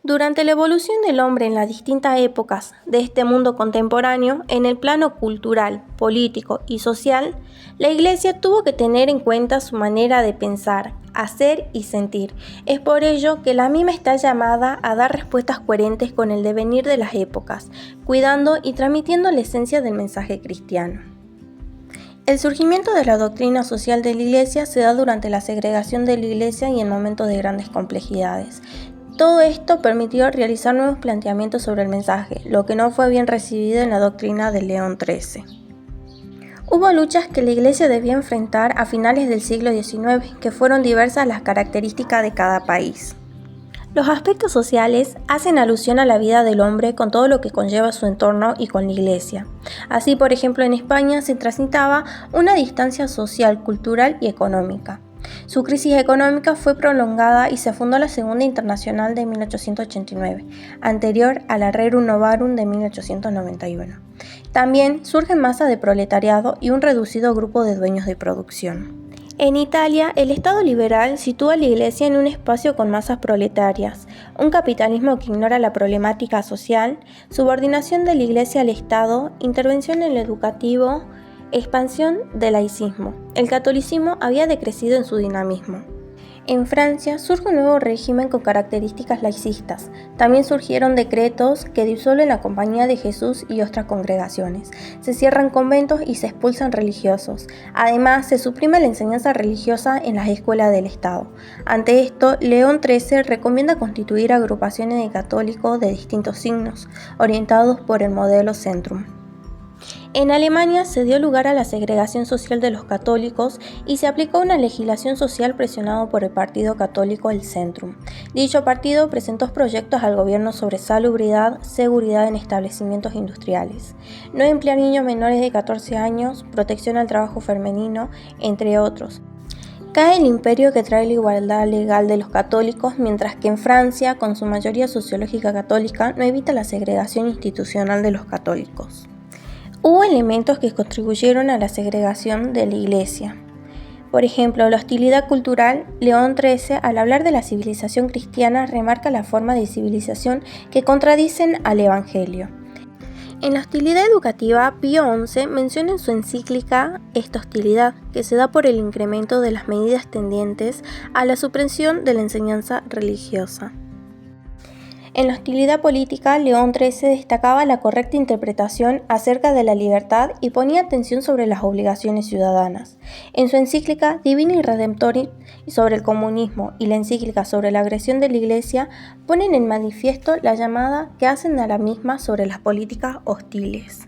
Durante la evolución del hombre en las distintas épocas de este mundo contemporáneo, en el plano cultural, político y social, la Iglesia tuvo que tener en cuenta su manera de pensar, hacer y sentir. Es por ello que la misma está llamada a dar respuestas coherentes con el devenir de las épocas, cuidando y transmitiendo la esencia del mensaje cristiano. El surgimiento de la doctrina social de la Iglesia se da durante la segregación de la Iglesia y en momentos de grandes complejidades. Todo esto permitió realizar nuevos planteamientos sobre el mensaje, lo que no fue bien recibido en la doctrina de León XIII. Hubo luchas que la Iglesia debía enfrentar a finales del siglo XIX, que fueron diversas las características de cada país. Los aspectos sociales hacen alusión a la vida del hombre con todo lo que conlleva su entorno y con la Iglesia. Así, por ejemplo, en España se transitaba una distancia social, cultural y económica. Su crisis económica fue prolongada y se fundó la Segunda Internacional de 1889, anterior a la Rerum Novarum de 1891. También surgen masas de proletariado y un reducido grupo de dueños de producción. En Italia, el Estado liberal sitúa a la Iglesia en un espacio con masas proletarias, un capitalismo que ignora la problemática social, subordinación de la Iglesia al Estado, intervención en lo educativo, expansión del laicismo. El catolicismo había decrecido en su dinamismo. En Francia surge un nuevo régimen con características laicistas. También surgieron decretos que disuelven la Compañía de Jesús y otras congregaciones. Se cierran conventos y se expulsan religiosos. Además, se suprime la enseñanza religiosa en las escuelas del Estado. Ante esto, León XIII recomienda constituir agrupaciones de católicos de distintos signos, orientados por el modelo Centrum. En Alemania se dio lugar a la segregación social de los católicos y se aplicó una legislación social presionado por el partido católico el Centrum. Dicho partido presentó proyectos al gobierno sobre salubridad, seguridad en establecimientos industriales, no emplear niños menores de 14 años, protección al trabajo femenino, entre otros. Cae el imperio que trae la igualdad legal de los católicos, mientras que en Francia, con su mayoría sociológica católica, no evita la segregación institucional de los católicos. Hubo elementos que contribuyeron a la segregación de la Iglesia. Por ejemplo, la hostilidad cultural. León XIII, al hablar de la civilización cristiana, remarca la forma de civilización que contradicen al Evangelio. En la hostilidad educativa, Pío XI menciona en su encíclica esta hostilidad, que se da por el incremento de las medidas tendientes a la supresión de la enseñanza religiosa. En la hostilidad política, León XIII destacaba la correcta interpretación acerca de la libertad y ponía atención sobre las obligaciones ciudadanas. En su encíclica Divini Redemptoris sobre el comunismo y la encíclica sobre la agresión de la Iglesia ponen en manifiesto la llamada que hacen a la misma sobre las políticas hostiles.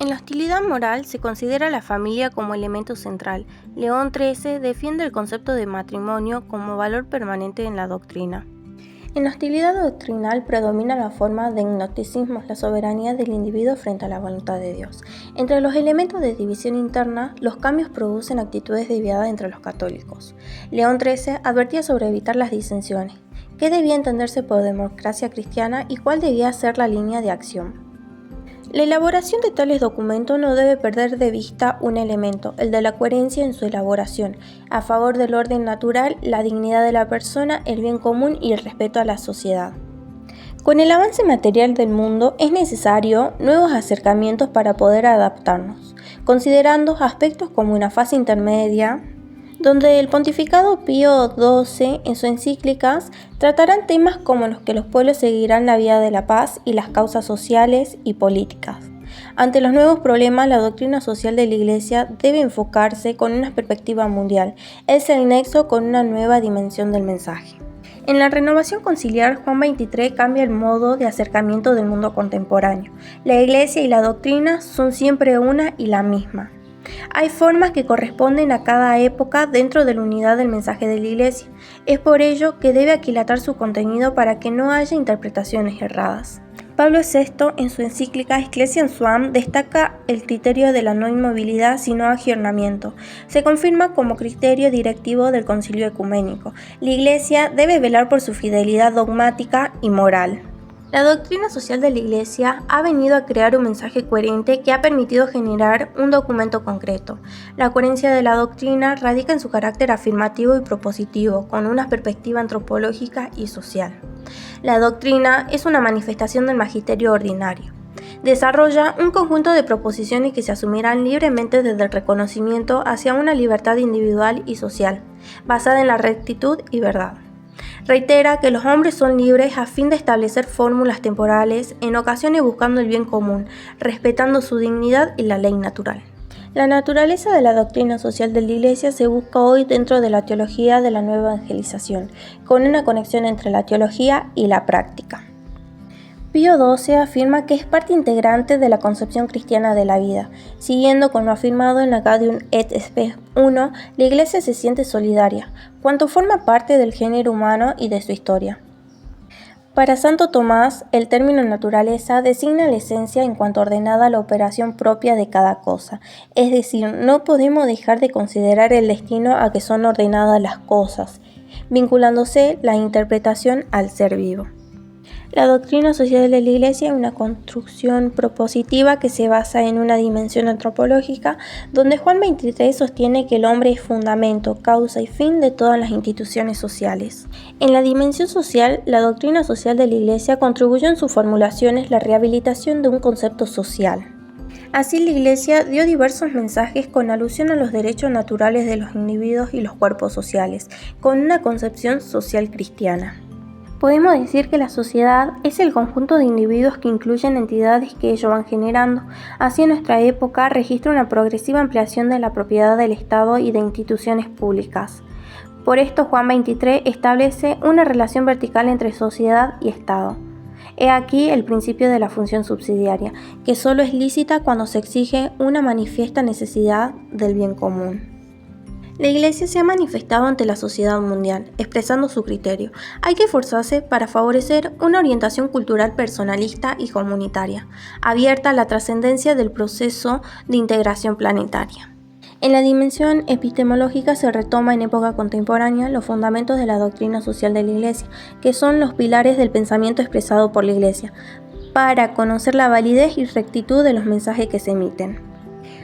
En la hostilidad moral se considera la familia como elemento central. León XIII defiende el concepto de matrimonio como valor permanente en la doctrina. En la hostilidad doctrinal predomina la forma de gnosticismo, la soberanía del individuo frente a la voluntad de Dios. Entre los elementos de división interna, los cambios producen actitudes desviadas entre los católicos. León XIII advertía sobre evitar las disensiones, qué debía entenderse por democracia cristiana y cuál debía ser la línea de acción. La elaboración de tales documentos no debe perder de vista un elemento, el de la coherencia en su elaboración, a favor del orden natural, la dignidad de la persona, el bien común y el respeto a la sociedad. Con el avance material del mundo es necesario nuevos acercamientos para poder adaptarnos, considerando aspectos como una fase intermedia, donde el pontificado Pío XII en sus encíclicas tratarán temas como los que los pueblos seguirán la vía de la paz y las causas sociales y políticas. Ante los nuevos problemas, la doctrina social de la Iglesia debe enfocarse con una perspectiva mundial. Es el nexo con una nueva dimensión del mensaje. En la renovación conciliar, Juan XXIII cambia el modo de acercamiento del mundo contemporáneo. La Iglesia y la doctrina son siempre una y la misma. Hay formas que corresponden a cada época dentro de la unidad del mensaje de la Iglesia. Es por ello que debe aquilatar su contenido para que no haya interpretaciones erradas. Pablo VI, en su encíclica Ecclesiam Suam, destaca el criterio de la no inmovilidad sino aggiornamiento. Se confirma como criterio directivo del Concilio Ecuménico. La Iglesia debe velar por su fidelidad dogmática y moral. La doctrina social de la Iglesia ha venido a crear un mensaje coherente que ha permitido generar un documento concreto. La coherencia de la doctrina radica en su carácter afirmativo y propositivo, con una perspectiva antropológica y social. La doctrina es una manifestación del magisterio ordinario. Desarrolla un conjunto de proposiciones que se asumirán libremente desde el reconocimiento hacia una libertad individual y social, basada en la rectitud y verdad. Reitera que los hombres son libres a fin de establecer fórmulas temporales, en ocasiones buscando el bien común, respetando su dignidad y la ley natural. La naturaleza de la doctrina social de la Iglesia se busca hoy dentro de la teología de la nueva evangelización, con una conexión entre la teología y la práctica. Pío XII afirma que es parte integrante de la concepción cristiana de la vida. Siguiendo con lo afirmado en la Gaudium et Spes I, la Iglesia se siente solidaria, cuanto forma parte del género humano y de su historia. Para Santo Tomás, el término naturaleza designa la esencia en cuanto ordenada a la operación propia de cada cosa, es decir, no podemos dejar de considerar el destino a que son ordenadas las cosas, vinculándose la interpretación al ser vivo. La doctrina social de la Iglesia es una construcción propositiva que se basa en una dimensión antropológica, donde Juan 23 sostiene que el hombre es fundamento, causa y fin de todas las instituciones sociales. En la dimensión social, la doctrina social de la Iglesia contribuyó en sus formulaciones la rehabilitación de un concepto social. Así, la Iglesia dio diversos mensajes con alusión a los derechos naturales de los individuos y los cuerpos sociales, con una concepción social cristiana. Podemos decir que la sociedad es el conjunto de individuos que incluyen entidades que ellos van generando. Así, en nuestra época registra una progresiva ampliación de la propiedad del Estado y de instituciones públicas. Por esto, Juan 23 establece una relación vertical entre sociedad y Estado. He aquí el principio de la función subsidiaria, que solo es lícita cuando se exige una manifiesta necesidad del bien común. La Iglesia se ha manifestado ante la sociedad mundial, expresando su criterio. Hay que esforzarse para favorecer una orientación cultural personalista y comunitaria, abierta a la trascendencia del proceso de integración planetaria. En la dimensión epistemológica se retoma en época contemporánea los fundamentos de la doctrina social de la Iglesia, que son los pilares del pensamiento expresado por la Iglesia, para conocer la validez y rectitud de los mensajes que se emiten.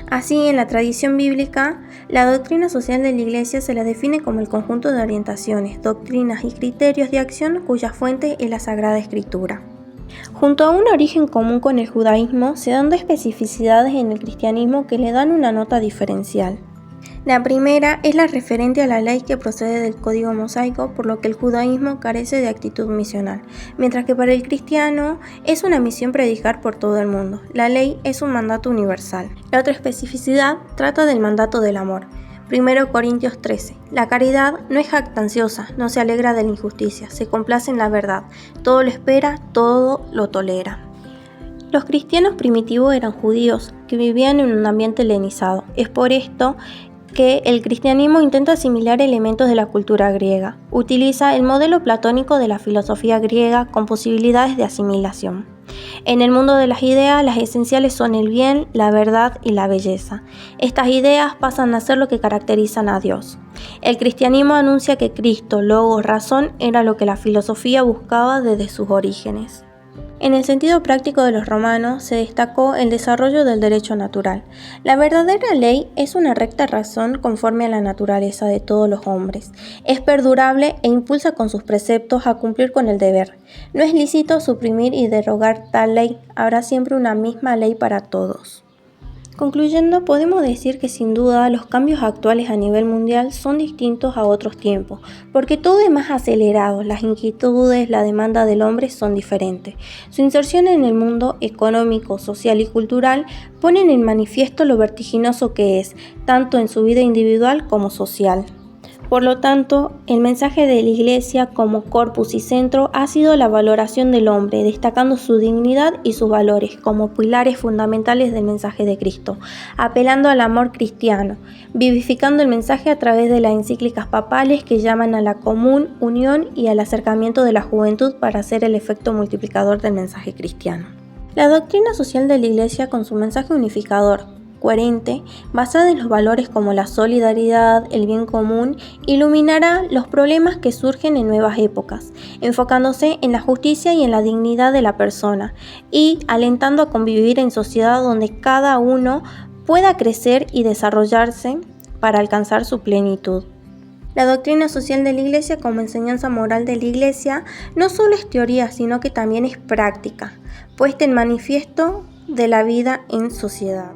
Así, en la tradición bíblica, la doctrina social de la Iglesia se la define como el conjunto de orientaciones, doctrinas y criterios de acción cuya fuente es la Sagrada Escritura. Junto a un origen común con el judaísmo, se dan dos especificidades en el cristianismo que le dan una nota diferencial. La primera es la referente a la ley que procede del código mosaico, por lo que el judaísmo carece de actitud misional, mientras que para el cristiano es una misión predicar por todo el mundo. La ley es un mandato universal. La otra especificidad trata del mandato del amor. 1 Corintios 13. La caridad no es jactanciosa, no se alegra de la injusticia, se complace en la verdad, todo lo espera, todo lo tolera. Los cristianos primitivos eran judíos que vivían en un ambiente helenizado. Es por esto que el cristianismo intenta asimilar elementos de la cultura griega. Utiliza el modelo platónico de la filosofía griega con posibilidades de asimilación. En el mundo de las ideas, las esenciales son el bien, la verdad y la belleza. Estas ideas pasan a ser lo que caracterizan a Dios. El cristianismo anuncia que Cristo, Logos, razón, era lo que la filosofía buscaba desde sus orígenes. En el sentido práctico de los romanos se destacó el desarrollo del derecho natural. La verdadera ley es una recta razón conforme a la naturaleza de todos los hombres. Es perdurable e impulsa con sus preceptos a cumplir con el deber. No es lícito suprimir y derogar tal ley. Habrá siempre una misma ley para todos. Concluyendo, podemos decir que sin duda los cambios actuales a nivel mundial son distintos a otros tiempos, porque todo es más acelerado, las inquietudes, la demanda del hombre son diferentes. Su inserción en el mundo económico, social y cultural ponen en manifiesto lo vertiginoso que es, tanto en su vida individual como social. Por lo tanto, el mensaje de la Iglesia como corpus y centro ha sido la valoración del hombre, destacando su dignidad y sus valores como pilares fundamentales del mensaje de Cristo, apelando al amor cristiano, vivificando el mensaje a través de las encíclicas papales que llaman a la común unión y al acercamiento de la juventud para hacer el efecto multiplicador del mensaje cristiano. La doctrina social de la Iglesia, con su mensaje unificador, coherente, basada en los valores como la solidaridad, el bien común, iluminará los problemas que surgen en nuevas épocas, enfocándose en la justicia y en la dignidad de la persona, y alentando a convivir en sociedad donde cada uno pueda crecer y desarrollarse para alcanzar su plenitud. La doctrina social de la Iglesia como enseñanza moral de la Iglesia no solo es teoría, sino que también es práctica, puesta en manifiesto de la vida en sociedad.